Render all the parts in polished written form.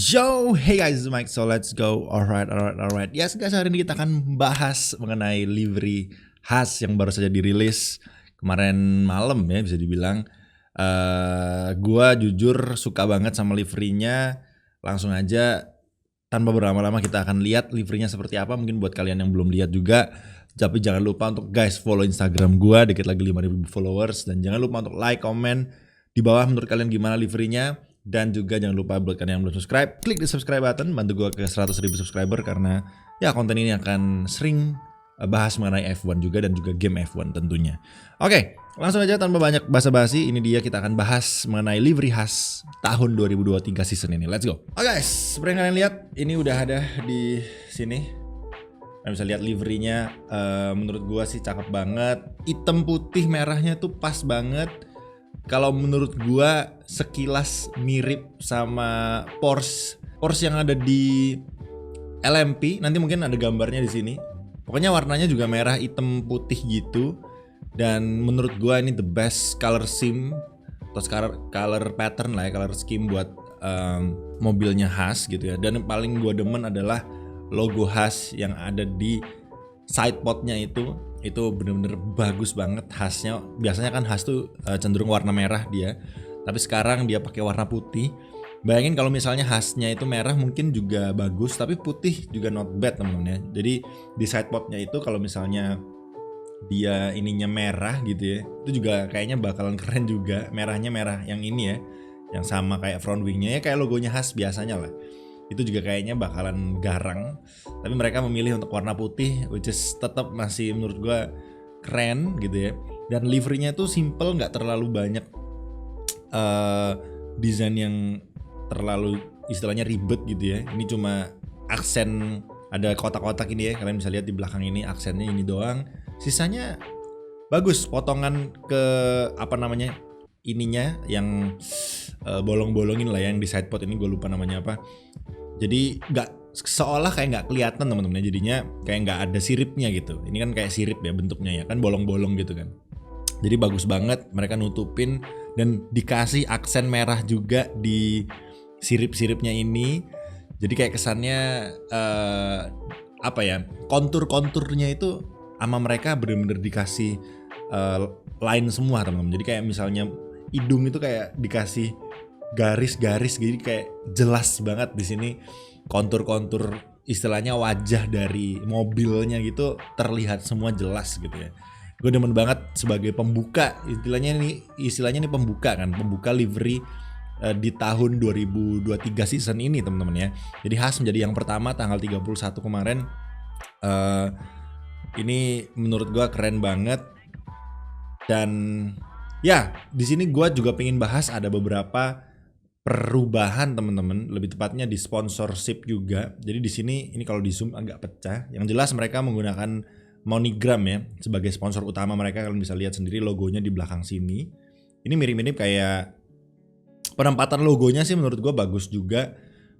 Yo, hey guys, Mike. So let's go. Alright. Yes guys, hari ini kita akan bahas mengenai livery khas yang baru saja dirilis kemarin malam ya, bisa dibilang. Gua jujur suka banget sama liverynya. Langsung aja tanpa berlama-lama kita akan lihat liverynya seperti apa. Mungkin buat kalian yang belum lihat juga, tapi jangan lupa untuk guys follow Instagram gua, dikit lagi 5.000 followers, dan jangan lupa untuk like, komen di bawah menurut kalian gimana liverynya. Dan juga jangan lupa buat kalian yang belum subscribe, klik di subscribe button, bantu gue ke 100.000 subscriber, karena ya konten ini akan sering bahas mengenai F1 juga dan juga game F1 tentunya. Oke, langsung aja tanpa banyak basa-basi, ini dia kita akan bahas mengenai livery khas tahun 2023 season ini. Let's go. Oke guys, seperti yang kalian lihat, ini udah ada di sini. Kalian bisa lihat liverynya, menurut gue sih cakep banget. Hitam putih merahnya tuh pas banget. Kalau menurut gua sekilas mirip sama Porsche yang ada di LMP. Nanti mungkin ada gambarnya di sini. Pokoknya warnanya juga merah, hitam, putih gitu. Dan menurut gua ini the best color scheme atau color pattern lah ya, color scheme buat mobilnya khas gitu ya. Dan yang paling gua demen adalah logo khas yang ada di sidepodnya itu bener-bener bagus banget khasnya. Biasanya kan khas tuh cenderung warna merah dia, tapi sekarang dia pakai warna putih. Bayangin kalau misalnya khasnya itu merah mungkin juga bagus, tapi putih juga not bad temen-temen ya. Jadi di sidepodnya itu kalau misalnya dia ininya merah gitu ya, itu juga kayaknya bakalan keren juga. Merahnya merah yang ini ya, yang sama kayak front wingnya ya, kayak logonya khas biasanya lah. Itu juga kayaknya bakalan garang, tapi mereka memilih untuk warna putih, which is tetap masih menurut gue keren gitu ya. Dan liverynya tuh simple, nggak terlalu banyak desain yang terlalu istilahnya ribet gitu ya. Ini cuma aksen, ada kotak-kotak ini ya, kalian bisa lihat di belakang ini aksennya ini doang. Sisanya bagus, potongan ke apa namanya ininya yang bolong-bolongin lah yang di sidepod ini, gue lupa namanya apa. Jadi nggak seolah kayak nggak kelihatan teman-teman, jadinya kayak nggak ada siripnya gitu. Ini kan kayak sirip ya bentuknya ya, kan bolong-bolong gitu kan. Jadi bagus banget, mereka nutupin dan dikasih aksen merah juga di sirip-siripnya ini. Jadi kayak kesannya apa ya, kontur-konturnya itu sama mereka bener-bener dikasih line semua teman-teman. Jadi kayak misalnya hidung itu kayak dikasih garis-garis, jadi kayak jelas banget di sini kontur-kontur istilahnya wajah dari mobilnya gitu terlihat semua jelas gitu ya. Gue demen banget sebagai pembuka, istilahnya nih pembuka kan, pembuka livery di tahun 2023 season ini teman-teman ya. Jadi khas menjadi yang pertama tanggal 31 kemarin. Ini menurut gue keren banget. Dan ya, di sini gue juga pengen bahas ada beberapa perubahan teman-teman, lebih tepatnya di sponsorship juga. Jadi di sini ini kalau di zoom agak pecah. Yang jelas mereka menggunakan MoneyGram ya sebagai sponsor utama mereka. Kalian bisa lihat sendiri logonya di belakang sini. Ini mirip-mirip kayak penempatan logonya sih menurut gue bagus juga.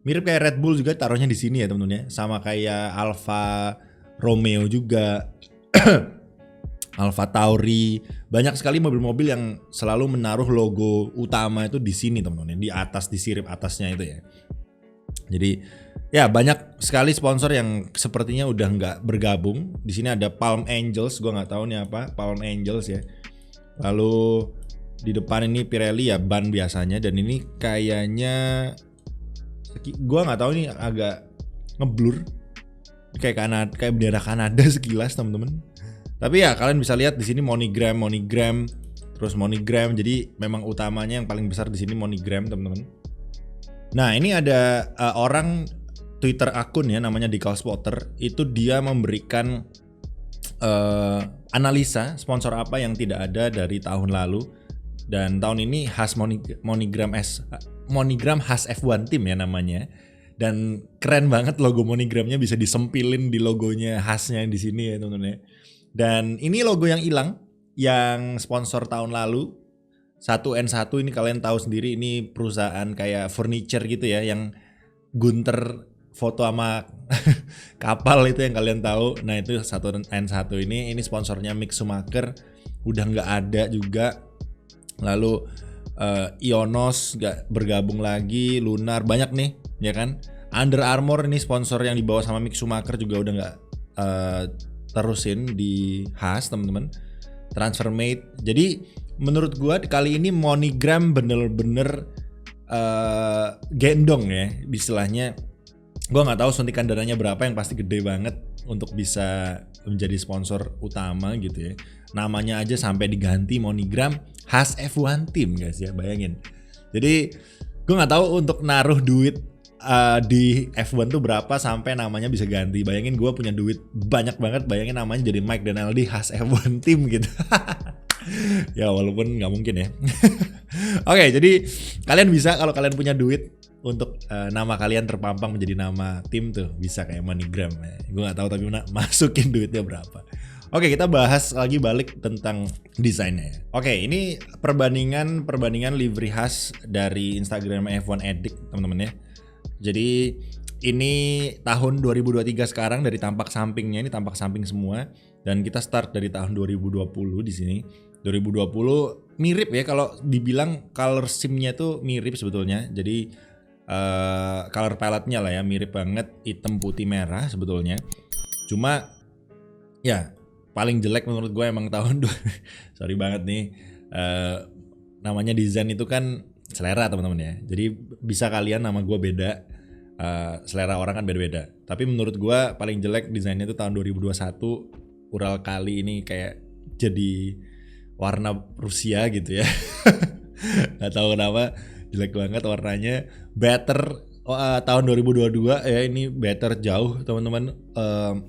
Mirip kayak Red Bull juga taruhnya di sini ya teman-teman ya. Sama kayak Alfa Romeo juga. Alfa Tauri, banyak sekali mobil-mobil yang selalu menaruh logo utama itu di sini teman-teman, di atas, di sirip atasnya itu ya. Jadi ya banyak sekali sponsor yang sepertinya udah nggak bergabung. Di sini ada Palm Angels, gue nggak tahu nih apa Palm Angels ya. Lalu di depan ini Pirelli ya, ban biasanya, dan ini kayaknya gue nggak tahu nih, agak ngeblur kayak bendera Kanada sekilas teman-teman. Tapi ya kalian bisa lihat di sini MoneyGram, terus MoneyGram. Jadi memang utamanya yang paling besar di sini MoneyGram teman-teman. Nah ini ada orang Twitter akun ya namanya Decalspotter. Itu dia memberikan analisa sponsor apa yang tidak ada dari tahun lalu. Dan tahun ini khas MoneyGram khas F1 Team ya namanya. Dan keren banget logo MoneyGramnya bisa disempilin di logonya khasnya di sini ya teman-teman ya. Dan ini logo yang hilang, yang sponsor tahun lalu 1N1 ini kalian tahu sendiri, ini perusahaan kayak furniture gitu ya, yang Gunter foto sama kapal itu yang kalian tahu. Nah itu 1N1 ini sponsornya Mick Schumacher udah nggak ada juga. Lalu Ionos nggak bergabung lagi, Lunar, banyak nih ya kan. Under Armour ini sponsor yang dibawa sama Mick Schumacher juga udah nggak terusin di Haas teman-teman. Transfermate. Jadi menurut gua kali ini MoneyGram bener-bener gendong ya istilahnya. Gua nggak tahu suntikan dananya berapa, yang pasti gede banget untuk bisa menjadi sponsor utama gitu ya. Namanya aja sampai diganti MoneyGram Haas F1 Team guys ya, bayangin. Jadi gue nggak tahu untuk naruh duit di F1 tuh berapa sampai namanya bisa ganti. Bayangin gue punya duit banyak banget, bayangin namanya jadi Mike Denaldi Haas F1 Team gitu. Ya walaupun nggak mungkin ya. Oke, jadi kalian bisa kalau kalian punya duit untuk nama kalian terpampang menjadi nama tim tuh bisa kayak MoneyGram ya. Gue nggak tahu tapi masukin duitnya berapa. Oke, kita bahas lagi balik tentang desainnya. Oke, ini perbandingan livery Haas dari Instagram F1 Addict teman-teman ya. Jadi ini tahun 2023 sekarang, dari tampak sampingnya ini tampak samping semua, dan kita start dari tahun 2020 di sini. 2020 mirip ya, kalau dibilang color scheme-nya tuh mirip sebetulnya. Jadi color palette-nya lah ya mirip banget, hitam putih merah sebetulnya. Cuma ya paling jelek menurut gue emang tahun sorry banget nih, namanya desain itu kan selera teman-teman ya. Jadi bisa kalian nama gue beda, selera orang kan beda-beda. Tapi menurut gue paling jelek desainnya itu tahun 2021. Ural kali ini kayak jadi warna Rusia gitu ya. Gak tahu kenapa jelek banget warnanya. Better tahun 2022 ya, ini better jauh teman-teman.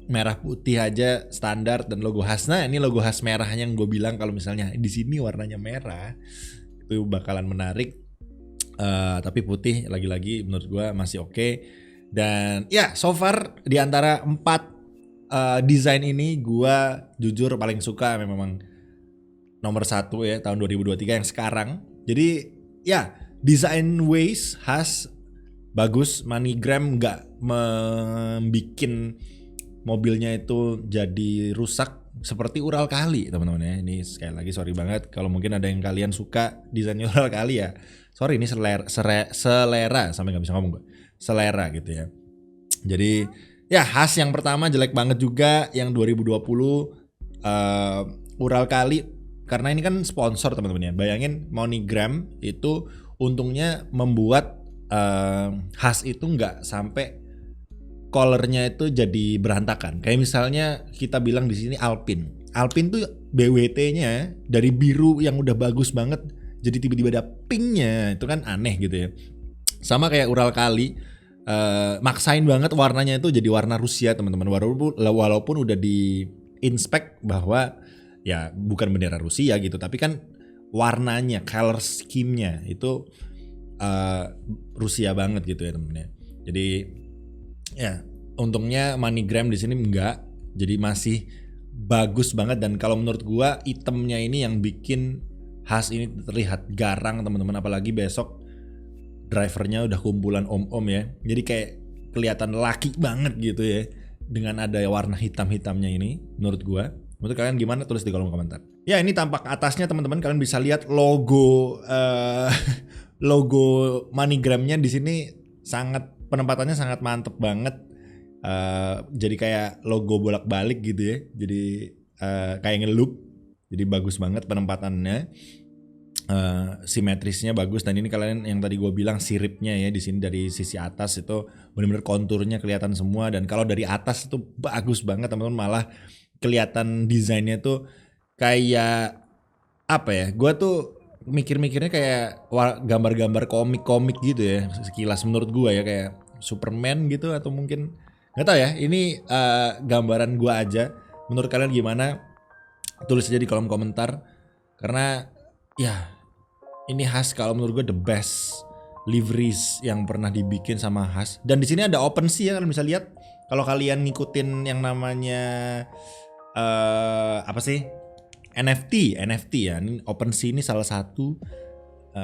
Merah putih aja standar, dan logo Haas. Nah ini logo Haas merahnya yang gue bilang kalau misalnya di sini warnanya merah itu bakalan menarik. Tapi putih lagi-lagi menurut gue masih oke. Dan ya so far di antara 4 desain ini gue jujur paling suka memang nomor 1 ya tahun 2023 yang sekarang. Jadi ya desain Waze Haas bagus, MoneyGram nggak membikin mobilnya itu jadi rusak seperti Ural kali teman-teman ya. Ini sekali lagi sorry banget kalau mungkin ada yang kalian suka desainnya Ural kali ya. Sorry, ini selera sampai nggak bisa ngomong gue. Selera gitu ya. Jadi ya Haas yang pertama jelek banget juga, yang 2020 Ural kali, karena ini kan sponsor teman-teman ya. Bayangin MoneyGram itu untungnya membuat Haas itu nggak sampai colornya itu jadi berantakan. Kayak misalnya kita bilang di sini Alpine tuh BWT-nya dari biru yang udah bagus banget jadi tiba-tiba ada pinknya, itu kan aneh gitu ya. Sama kayak Ural kali, maksain banget warnanya itu jadi warna Rusia teman-teman, walaupun udah di inspect bahwa ya bukan bendera Rusia gitu, tapi kan warnanya, color scheme-nya itu Rusia banget gitu ya temen-temen. Jadi ya untungnya MoneyGram di sini enggak, jadi masih bagus banget. Dan kalau menurut gua itemnya ini yang bikin Haas ini terlihat garang teman-teman, apalagi besok drivernya udah kumpulan om-om ya, jadi kayak kelihatan laki banget gitu ya dengan ada warna hitam-hitamnya ini. Menurut kalian gimana? Tulis di kolom komentar. Ya ini tampak atasnya teman-teman, kalian bisa lihat logo logo MoneyGram-nya di sini penempatannya sangat mantep banget. Jadi kayak logo bolak-balik gitu ya. Jadi kayak ngeloop. Jadi bagus banget penempatannya. Simetrisnya bagus, dan ini kalian yang tadi gue bilang siripnya ya di sini dari sisi atas itu benar-benar konturnya kelihatan semua. Dan kalau dari atas itu bagus banget teman-teman, malah kelihatan desainnya tuh kayak apa ya? Gue tuh mikirnya kayak gambar-gambar komik gitu ya sekilas menurut gue ya, kayak Superman gitu, atau mungkin nggak tahu ya. Ini gambaran gue aja. Menurut kalian gimana? Tulis aja di kolom komentar. Karena ya ini Haas kalau menurut gue the best liveries yang pernah dibikin sama Haas. Dan di sini ada OpenSea ya, kalian bisa lihat. Kalau kalian ngikutin yang namanya apa sih? NFT ya. Ini OpenSea ini salah satu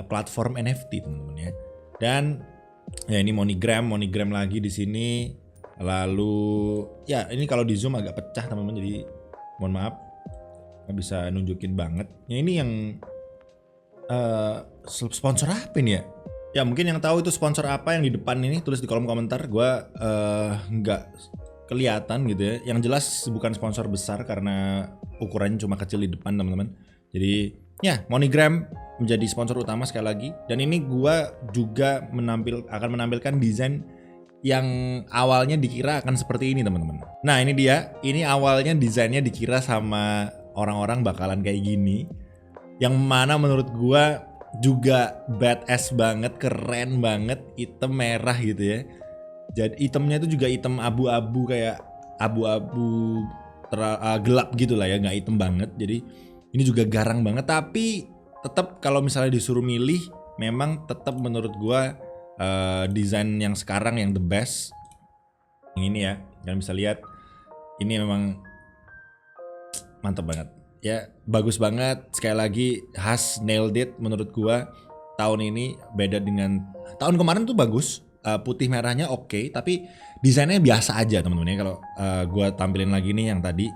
platform NFT teman-teman ya. Dan ya ini MoneyGram lagi di sini. Lalu ya ini kalau di zoom agak pecah teman-teman, jadi mohon maaf nggak bisa nunjukin banget. Ya ini yang sponsor apa ini ya? Ya mungkin yang tahu itu sponsor apa yang di depan ini, tulis di kolom komentar. Gua nggak kelihatan gitu ya. Yang jelas bukan sponsor besar karena ukurannya cuma kecil di depan teman-teman. Jadi ya MoneyGram menjadi sponsor utama sekali lagi. Dan ini gua juga akan menampilkan desain yang awalnya dikira akan seperti ini teman-teman. Nah ini dia, ini awalnya desainnya dikira sama orang-orang bakalan kayak gini. Yang mana menurut gua juga badass banget, keren banget, hitam merah gitu ya. Jadi hitamnya itu juga hitam abu-abu, kayak abu-abu gelap gitu lah ya, nggak hitam banget. Jadi ini juga garang banget, tapi tetap kalau misalnya disuruh milih, memang tetap menurut gua desain yang sekarang yang the best. Yang ini ya, kalian bisa lihat, ini memang mantap banget. Ya bagus banget, sekali lagi Haas nailed it menurut gua. Tahun ini beda dengan tahun kemarin tuh bagus, putih merahnya oke, tapi desainnya biasa aja teman-teman ya. Kalau gua tampilin lagi nih yang tadi.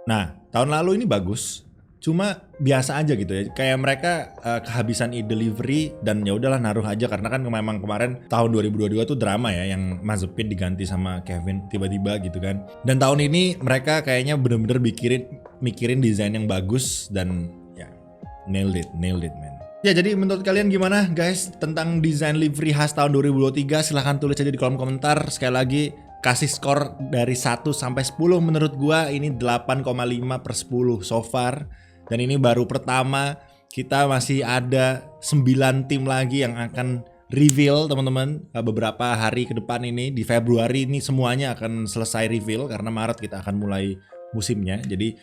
Nah tahun lalu ini bagus, cuma biasa aja gitu ya. Kayak mereka kehabisan ide delivery dan ya udahlah naruh aja, karena kan memang kemarin tahun 2022 tuh drama ya, yang Mazepin diganti sama Kevin tiba-tiba gitu kan. Dan tahun ini mereka kayaknya bener-bener mikirin desain yang bagus dan ya nailed it man. Ya jadi menurut kalian gimana guys tentang desain livery Haas tahun 2023? Silahkan tulis aja di kolom komentar. Sekali lagi kasih skor dari 1 sampai 10. Menurut gua ini 8,5/10 so far. Dan ini baru pertama, kita masih ada 9 tim lagi yang akan reveal teman-teman. Beberapa hari ke depan ini, di Februari ini semuanya akan selesai reveal, karena Maret kita akan mulai musimnya. Jadi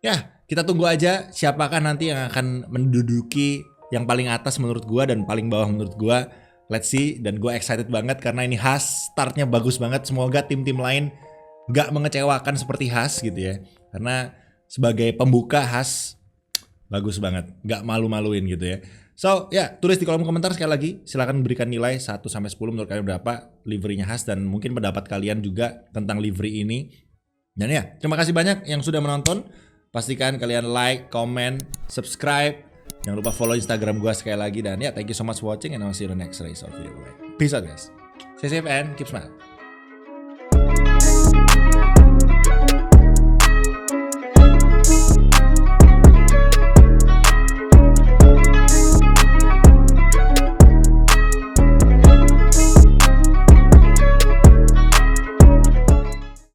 ya kita tunggu aja siapakah nanti yang akan menduduki yang paling atas menurut gua dan paling bawah menurut gua. Let's see, dan gua excited banget karena ini Haas startnya bagus banget. Semoga tim-tim lain gak mengecewakan seperti Haas gitu ya. Karena sebagai pembuka Haas bagus banget, gak malu-maluin gitu ya. So ya tulis di kolom komentar sekali lagi. Silahkan berikan nilai 1 sampai 10 menurut kalian berapa liverynya Haas, dan mungkin pendapat kalian juga tentang livery ini. Dan ya terima kasih banyak yang sudah menonton. Pastikan kalian like, comment, subscribe. Jangan lupa follow Instagram gue sekali lagi. Dan ya thank you so much for watching, and I'll see you in the next race or video. Peace out guys. Stay safe and keep smile.